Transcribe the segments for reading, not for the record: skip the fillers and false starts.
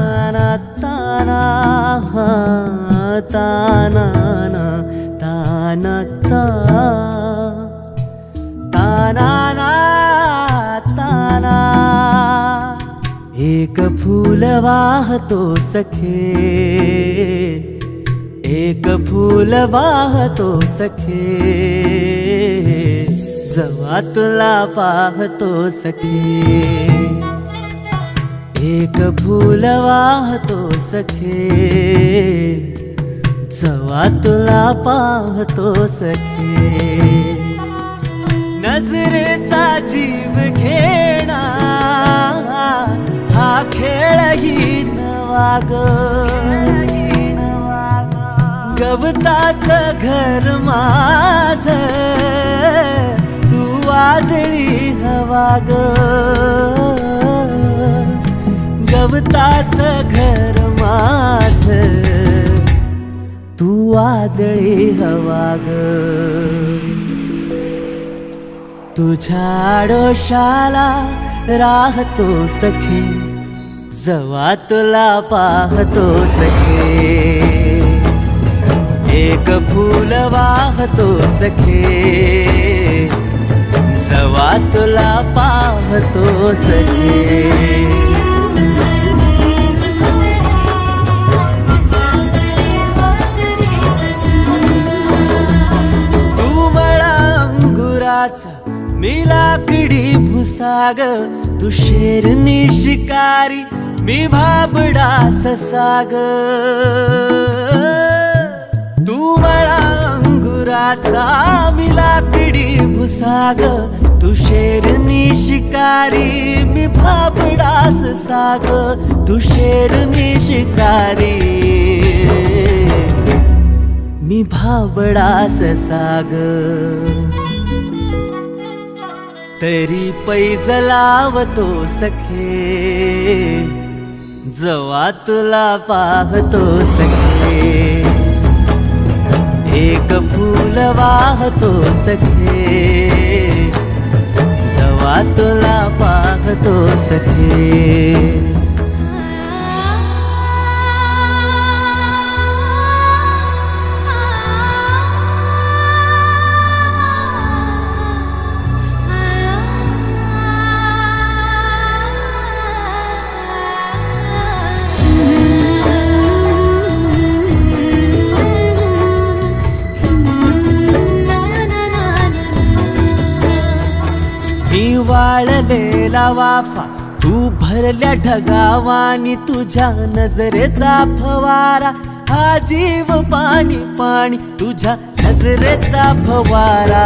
ताना ताना ताना ताना ताना ताना। एक फूल वाहतो सखे, एक फूल वाहतो सखे, जवा तुला पाहतो सखे। एक फूल वाहतो सखे, जवा तुला पाहतो सखे। नजरेचा जीव घेणा हा खेळही नवा ग। गवताचं घर माझं तू वादळी हवा ग। गवताचं घर माझं तू वादळी हवा ग। तुझ्या आडोशाला राहतो सखे, जवा तुला पाहतो सखे। एक फूल वाहतो सखे, जवा तुला पाहतो सखे। तू मला अंगुराचा मी लाकडी भुसाग, तू शेरनी शिकारी मी भाबडा ससाग। तू मला अंगुराचा मी लाकडी भुसाग, तू शेरनी शिकारी मी भाबडा ससाग। तू शेरनी शिकारी मी भाबडा ससाग। तरी पैज लावतो सखे, जवा तुला पाहतो सखे। एक फूल वाहतो सखे, जवा तुला पाहतो सखे। मी वाळलेला वाफा तू भरल्या ढगावानी, तुझ्या नजरेचा फवारा हा जीव पाणी पाणी। तुझ्या नजरेचा फवारा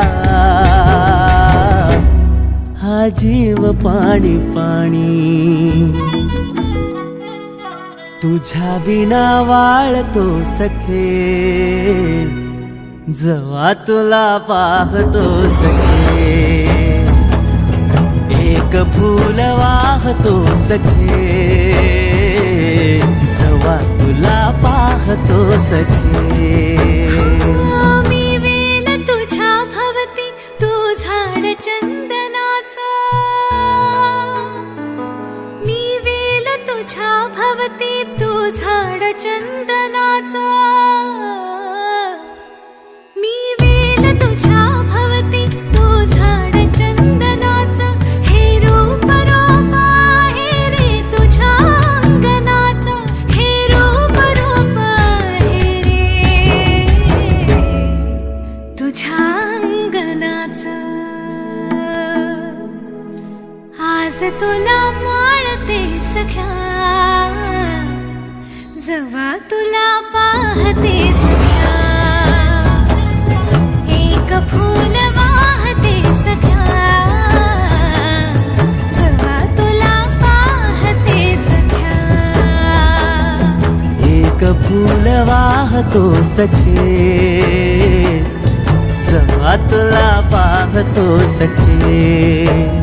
हा जीव पाणी पाणी। तुझ्या विना वाळतो सखे, जवा तुला पाहतो सखे। एक फूल वाहतो सखे, जवा तुला पाहतो सखे। मी वेल तुझ्या भवती तू झाड चंदनाचा, मी वेल तुझ्या भवती तू झाड चंदनाचा। मी वेल तुझ्या भवती तू झाड चंदनाचा, हे रूप रूप आहे रे तुझ्या अंगणाचं, हे रूप रूप आहे रे तुझ्या अंगणाचं। आज तुला माळते सख्या, जवा तुला पाहते सख्या। एक फूल वाहते सख्या, जवा तुला पाहते सख्या। एक फूल वाहतो सखे, जवा तुला पाहतो सखे।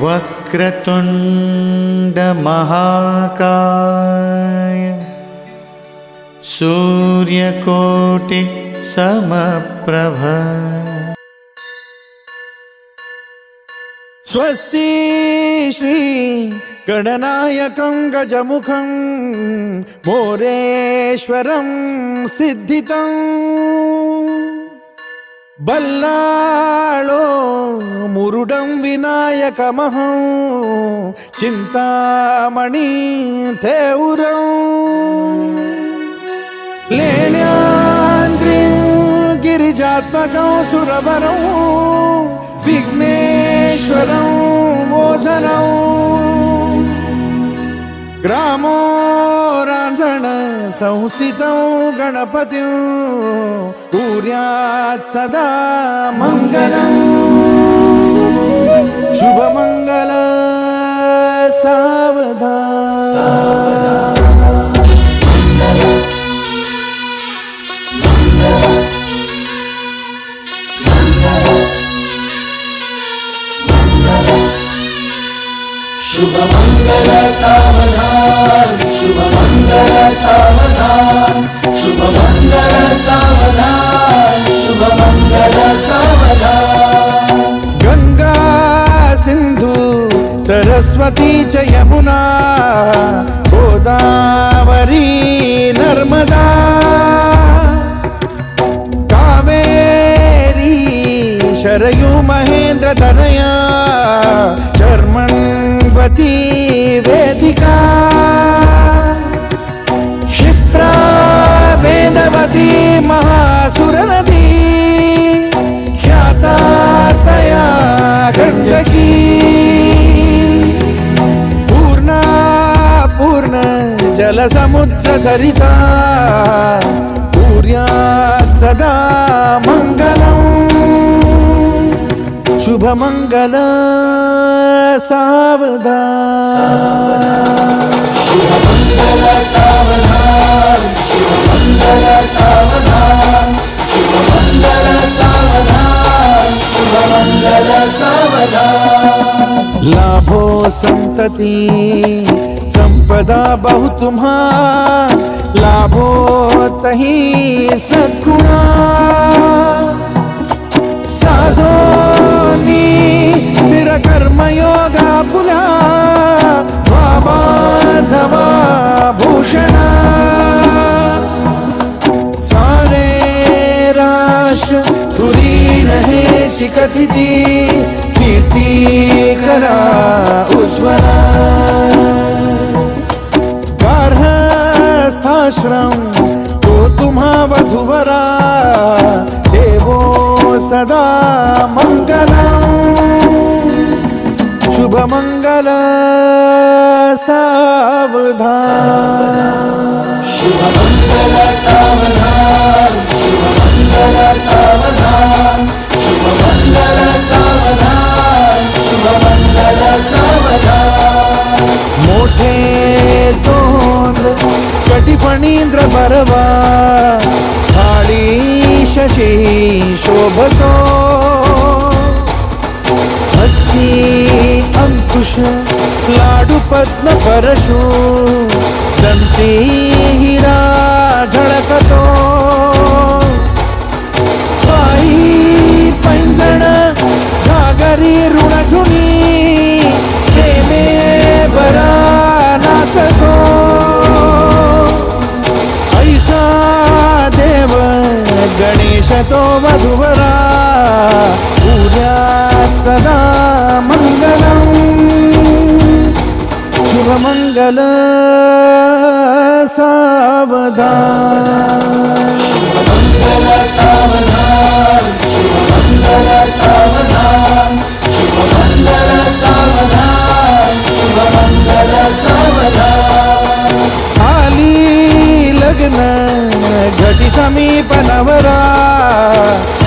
वक्रतुंड महाकाय सूर्यकोटि समप्रभ। स्वस्ति श्री गणनायकं गजमुखं मोरेश्वरं सिद्धितं बल्लाळो मुरुडं विनायकमहं चिंतामणि थेउरं लेण्याद्रिं गिरिजात्मकं सुरवरं विघ्नेश्वरं मोचनं ग्रामो रांझण संस्थितं गणपतिं कुर्यात् सदा मंगलं। शुभमंगल सावधान। शुभमंगल सावधान, शुभमंगल सावधान, शुभमंगल सावधान, शुभमंगल सावधान। गंगा सिंधु सरस्वती च यमुना गोदावरी नर्मदा कावेरी शरयू महेंद्र तनया चर्मण्वती वेदिका क्षिप्रा वेदवती महासुरनदी ख्याता तया गण्डकी पूर्णा पूर्ण जलसमुद्र सरिता कुर्यात् सदा मंगलम्। शुभमंगल सावधान। शुभमंगल सावधान, शुभमंगल सावधान, शुभमंगल सावधान, शुभमंगल सावधान। लाभो संतति संपदा बहु तुम्हा लाभो तही सद्गुणा साधोनी स्थिर कर्मयोगा पुला वामाधवा भूषणा सारे राष्ट्र धुरीण हे शिखतिथि कीर्ति करा उज्ज्वला गार्हस्थाश्रम तो तुम्हा वधुवरा देवो सदा मंगलम्। शुभमंगल सावधान। शुभमंगल सावधान, शुभमंगल सावधान, शुभमंगल सावधान, शुभमंगल सावधान। मोठे तोंड कटिफणींद्र बरवा थाळी शशी शोभतो हस्ती अंकुश लाडू पद्म परशु दंती हिरा झळकतो पायी पैंजण घागरी ऋणझुणी प्रेमे बरा नाचतो ऐसा देव गणेश तो वधुवरा कुर्यात् सदा मंगलम्। शुभमंगल सावधान। शुभमंगल सावधान, शुभमंगल सावधान, शुभमंगल सावधान, शुभमंगल सावधान। आली लग्न घटी समीप नवरा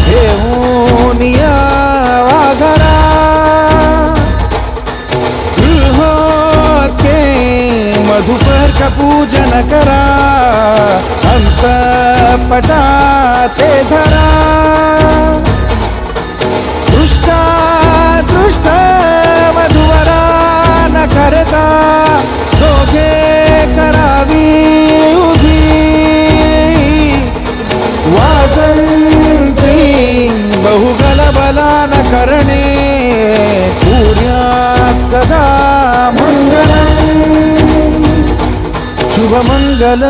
घेऊन या वाघरा गृहोके मधुपर का पूजन करा अंतपटा ते धरा दृष्टा दृष्ट मधुवरा उभी वाजंत्री बहुगलबलान करणे पुण्यात सदा मंगलम् शुभमंगल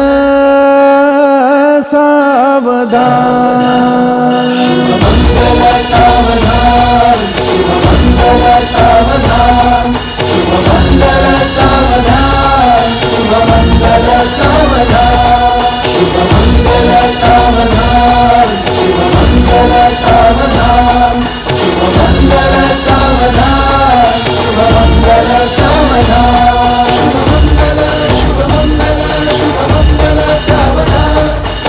सावधान शुभमंगल सावधान शुभमंगल सावधान शुभमंगल सावधान शुभमंगल सावधान शुभमंगल सावधान शुभमंगल सावधान शुभमंगल सावधान शुभमंगल सावधान शुभमंगल शुभमंगल शुभमंगल सावधान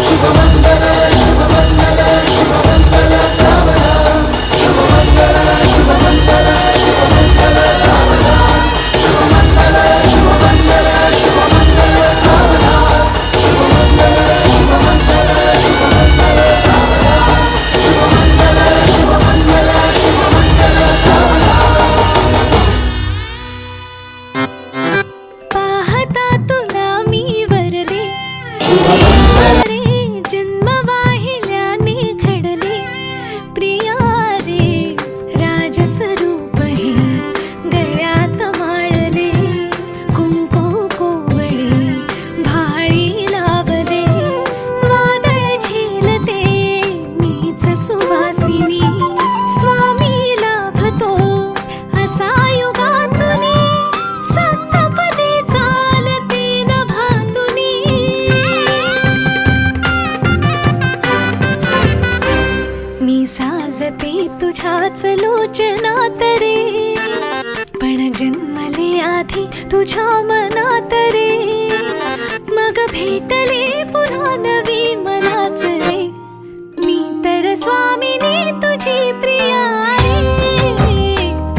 शुभमंगल शुभमंगल शुभमंगल सावधान शुभमंगल शुभमंगल शुभमंगल सावधान शुभमंगल शुभमंगल शुभमंगल सावधान शुभमंगल शुभमंगल शुभमंगल सावधान शुभमंगल शुभमंगल शुभमंगल सावधान पाहता तुला मी वरले शुभमंगल जन्म वाहिल्याने घडले प्रिया रे राजस्वरूप हे गळ्यात माळले कुंकू कोवळे भाळी लावले वादळ झेलते मीच सुवासिनी स्वामी लाभतो असा युगातुनी सप्तपदी चालते नभातुनी मी साजते तुझ्याच लोचनात रे पण जन्मले आधी तुझ्या मनात रे मग भेटले पुन्हा नवी मनाच रे मी तर स्वामिनी तुझी प्रिया रे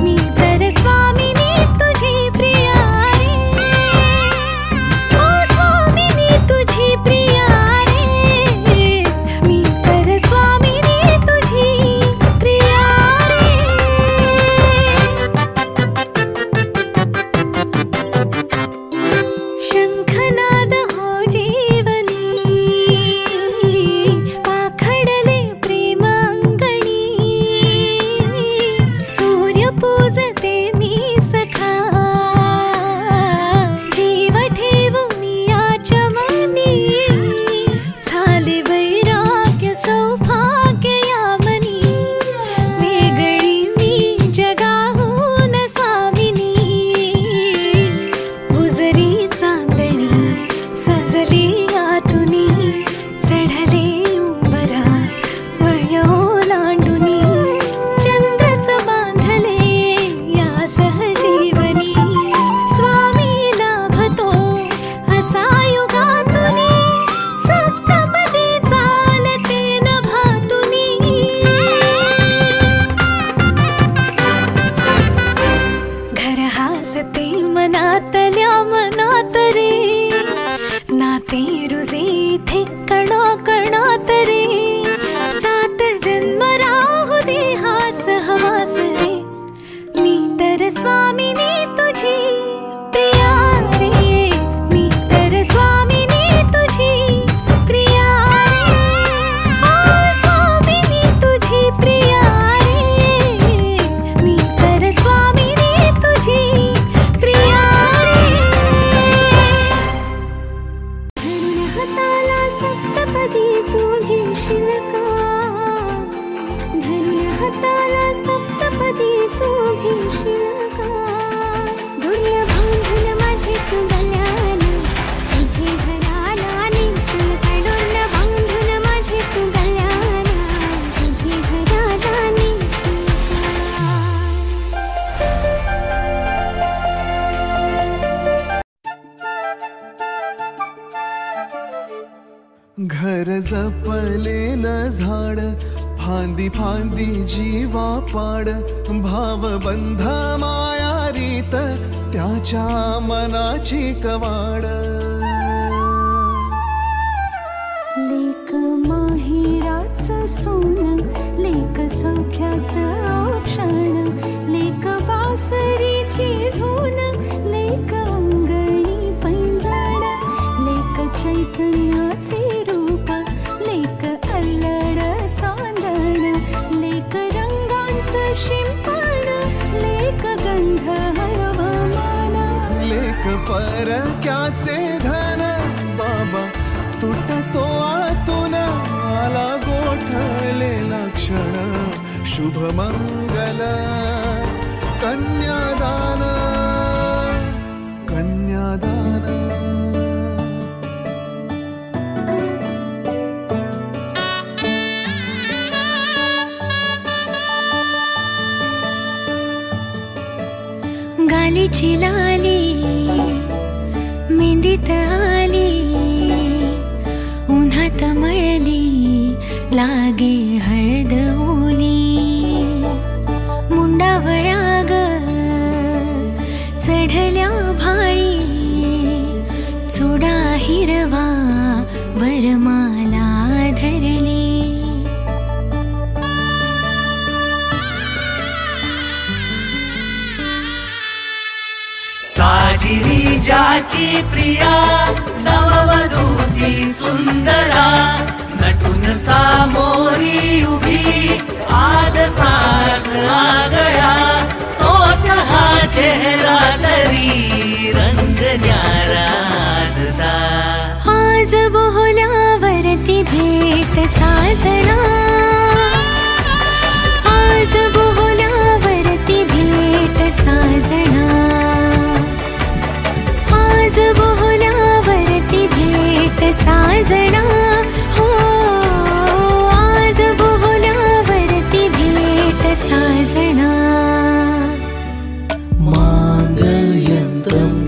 मी तर स्वामिनी तुझी प्रिया रे ओ स्वामिनी तुझी प्रिया रे मी तर स्वामिनी तुझी प्रिया रे शंखनाद हो जीवनी पाखडले प्रेम अंगणी सूर्य पूजते मी सखा जीव ठेवून या चमनी झाले वैराग्य सौभाग्य यामनी वेगळी मी जगाहून स्वामिनी बुजरी चांदणी सजली आतुनी चढले उंबरा वयो लांडुनी चंद्रच बांधले या सहजीवनी स्वामी लाभतो असा युगातुनी सप्तपदी चालते नभातुनी घर हासते मनातल्या मनात रे नाते रुजे इथे कणा कणात रे सात जन्म राहू दे हा सहवास रे मी तर स्वामिनी तुझी प्रिया रे मी तर स्वामिनी तुझी प्रिया रे ओ स्वामिनी तुझी प्रिया रे मी तर स्वामिनी तुझी प्रिया रे धरून हाताला सप्तपदी तू घेशील का धरून हाताला सप्तपदी तू घेशील का दुर्य बांधून माझे तू गल्याला तुझी घराला नेशील का डोरलं बांधून माझे तू गल्याला तुझी घराला नेशील घर जपलेलं झाड फांदी फांदी जीवा पाड भावबंध माया रीत त्याच्या मनाची कवाड लेक माहेराचं सोनं लेक सौख्याचं औक्षण लेक बासरीची धून लेक अंगणी पैंजण लेक परक्याचे धन बाबा तुटतो आतून आला गोठलेला क्षण शुभमंगल कन्यादान कन्यादान गालीची लाली मेहंदीत आली उन्हात मळली लागे हळद ओली मुंडावळ्या ग चढल्या भाळी चुडा हिरवा वरमाला धरली साजिरी ज्याची प्रिया नववधूती सुंदरा नटून सामोरी उभी आज साज आगळा तोच हा चेहरा तरी रंग न्यारा आजचा आज बोहल्यावरती भेट साजना आज बोहल्यावरती भेट साजना आज बोहल्यावरती भेट साजना हो आज बोहल्यावरती भेट साजना मांगल्यं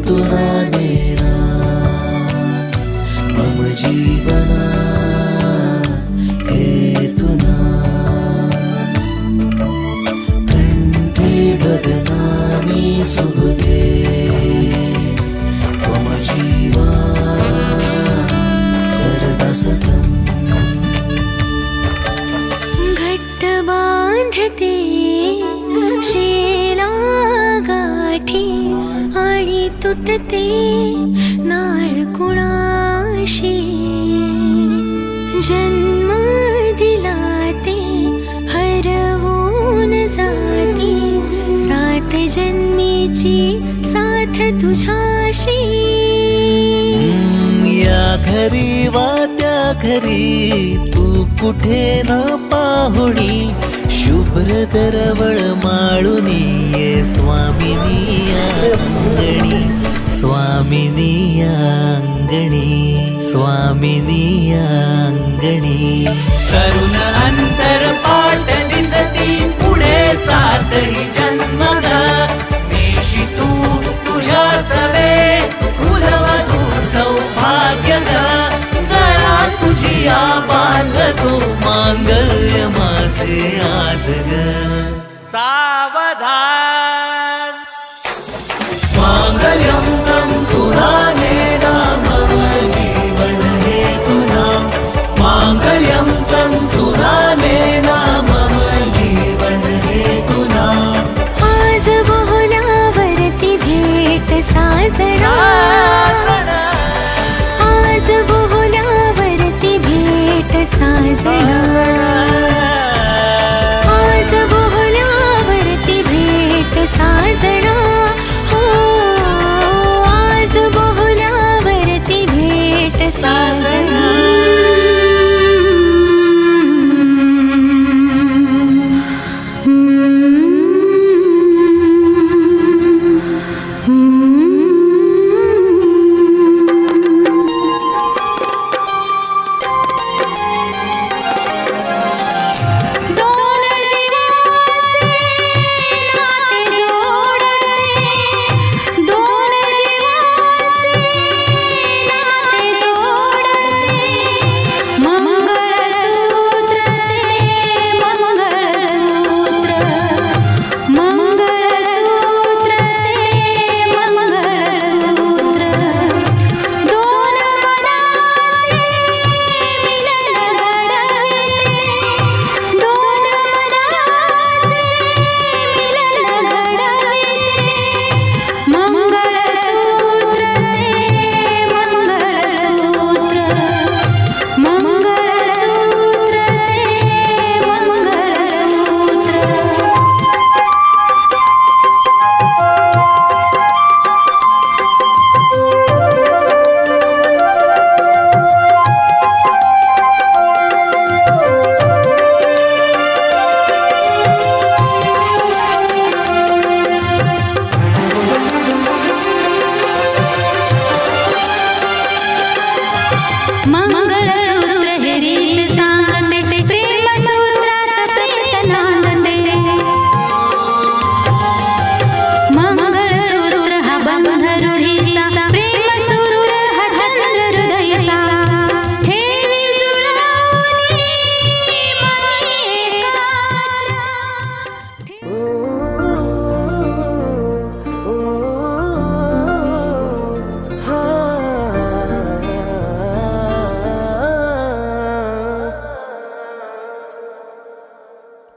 तुना नेना मम जीवना हेतुना कंठे बदनामी शुभगे मम जीवा सरदा सतम घट्ट बांधते शेला गाठी आणि तुटते नाळ कुणाशी जन्म दिला ते हरवून जाती सात जन्मीची साथ तुझ्याशी या घरी वा त्या घरी तू कुठे न पाहुणी शुभ्र दरवळ माळुनी ये स्वामिनी अंगणी स्वामिनी अंगणी स्वामिनी अंगणी करुण अंतर पाठ दिसती पुढे सातही जन्मद देशी तू तुझ्या सवे कुलवधू सौभाग्य गळा तुझी बांधतो मांगल्य माझे आज ग सावधान मांगल्यं तं तुना नेना मम जीवन हेतुना मांगल्यं तं तुना नेना मम जीवन हेतुना आज बोहल्यावरती भेट साजना आज बोहल्यावरती भेट साजना आज बोहल्यावरती भेट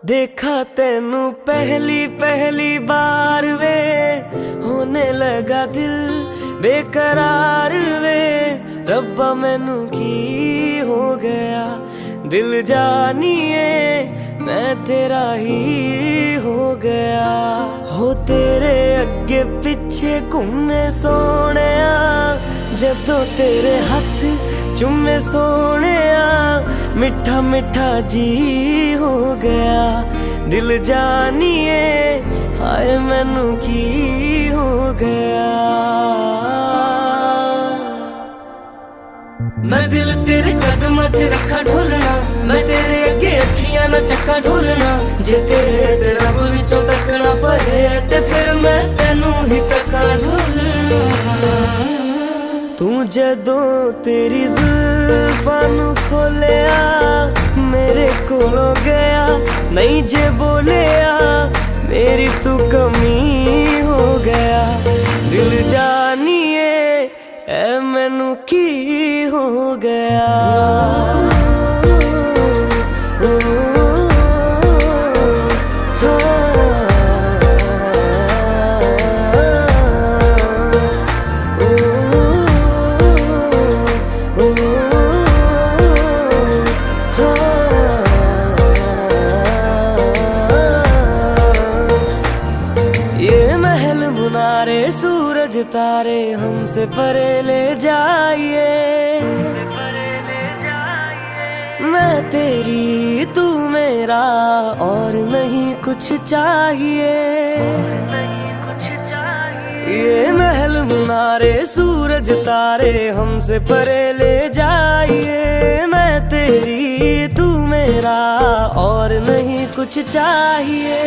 देखा तेनू पहली पहली बार वे, होने लगा दिल बेकरार वे। रब्बा मैनू की हो गया, दिल जानिए मैं तेरा ही हो गया। हो तेरे अगे पिछे घूमे सोहणिया, जदों तेरे हथ चुमे सोहणिया, मिठा मिठा जी हो गया। दिल जानिए हाय मैनू की हो गया। मैं दिल तेरे कदमां च रखा ढोलना, मैं तेरे अगे अखियां ना चक्का ढोलना। जे तेरे रब विचों तकना पए ते फिर मैं तेनू ही तक्का ढोलना। तू जदों तेरी जुल्फां नू खोलिया, मेरे कोलों गया नहीं जे बोलिया, मेरी तू कमी हो गया। दिल जानिए ऐ मैनू की हो गया। ये महल मुनारे सूरज तारे हमसे परे ले जाइए, मैं तेरी तू मेरा और नहीं कुछ चाहिए। ये महल मुनारे सूरज तारे हमसे परे ले जाइए, मैं तेरी तू मेरा और नहीं कुछ चाहिए।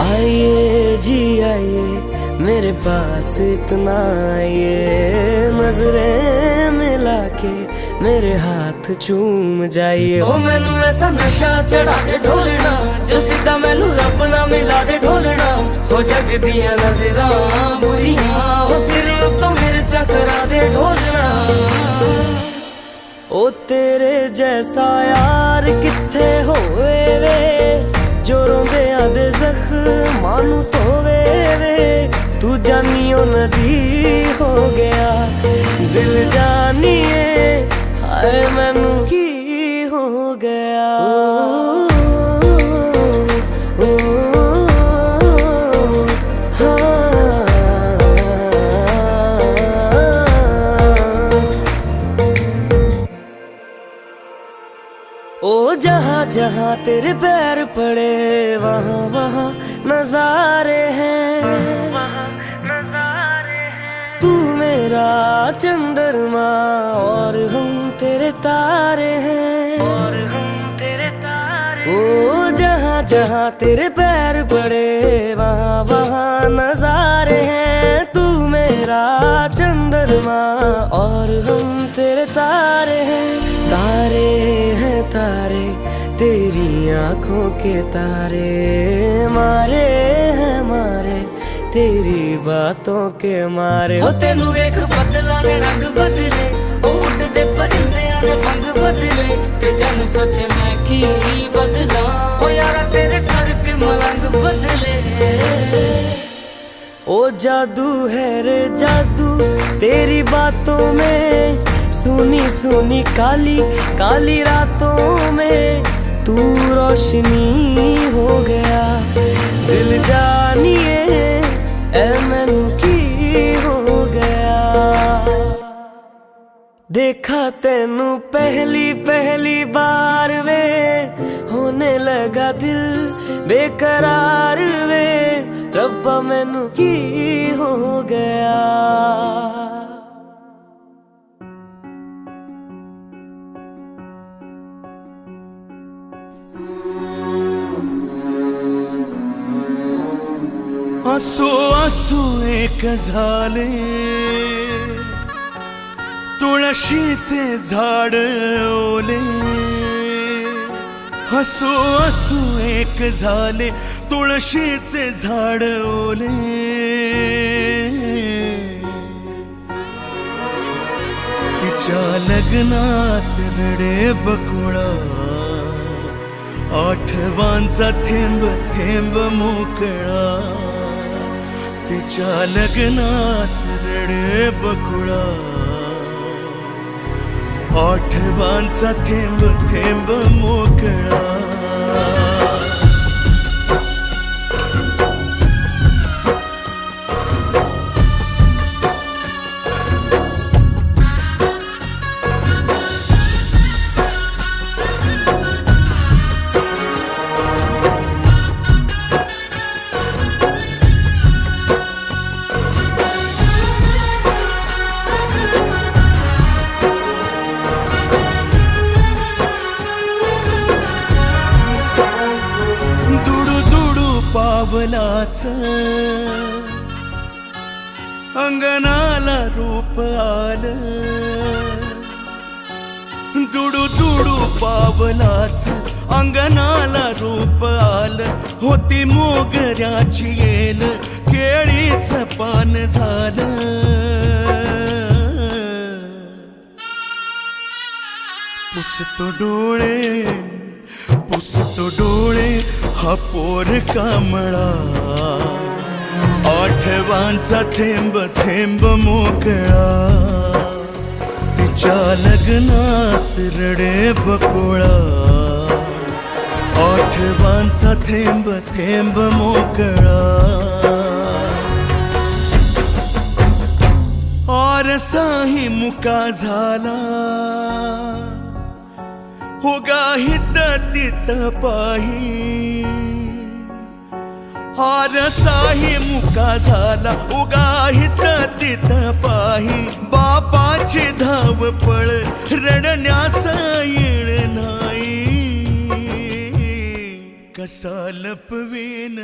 आइए जी आइए मेरे पास इतना आइए, नजरें मिला के मेरे हाथ चूम जाइए। ओ मैनू ऐसा नशा चढ़ा दे ढोलना, जो सीधा मैनू रब ना मिला दे ढोलना। हो जग दियां नजरां बुरियां, ओ सिर तो मेरे चकरा दे ढोलना। ओ तेरे जैसा यार किथे होवे वे, जो रोंदियां दे जख्मां नू धोवे वे। तू जानियो नदी हो गया, दिल जानिए हाय मैनू की हो गया। ओ जहाँ जहाँ तेरे पैर पड़े, वहाँ वहाँ नजारे हैं, वहाँ नजारे हैं। तू मेरा चंद्रमा और हम तेरे तारे हैं, और हम तेरे तारे। ओ जहाँ जहाँ तेरे पैर पड़े, वहाँ वहाँ नजारे हैं। तू मेरा चंद्रमा और हम तेरे तारे हैं। तारे हैं तारे तेरी आंखों के तारे, मारे हैं मारे तेरी बातों के मारे। हो तेनू वेख बदला ने रंग बदले, ओ उड़दे परिंदियां ने फंग बदले। ते जन सोचे मैं की बदला, ओ यारा तेरे करके मलंग बदले। ओ जादू है रे जादू तेरी बातों में, सुनी सुनी काली काली रातों में तू रोशनी हो गया। दिल जानिए ऐ मैनू की हो गया। देखा तेनू पहली पहली बार वे, होने लगा दिल बेकरार वे। रब्बा मैनू की हो गया। आंसू आंसू एक झाले, तुळशीचे झाड ओले। हसू हसू एक झाले, तुळशीचे झाड ओले। तिच्या लग्नात रडे बकुळा, आठवांचा थेंब थेंब मोकळा तिच्या लग्नात रडे बकुळा आठवांचा थेंब थेंब मोकळा पावलाच अंगणाला रूप आलं दुडू दुडू पावलाच अंगणाला रूप आलं होती मोगऱ्याची येल केळीच पान झालं पुसतो डोळे हा पोर कामळा आठवांचा थेंब थेंब मोकळा तिच्या लग्नात रडे बकुळा आठवांचा थेंब थेंब मोकळा आरसाही मुका झाला हो गाहित तित पाही आरसाही मुका झाला उगाहित तित पाही बापाची धावपळ रडण्यास येळ नाही कसा लपवीन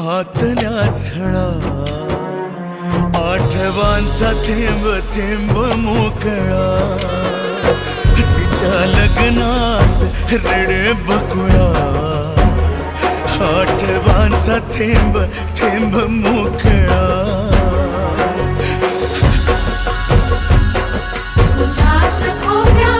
आतल्या झळा आठवांचा थेंब थेंब मोकळा तिच्या लग्नात रडे बकुळा आठवांचा थेंब थेंब मोकळा तुझ्याच खोऱ्या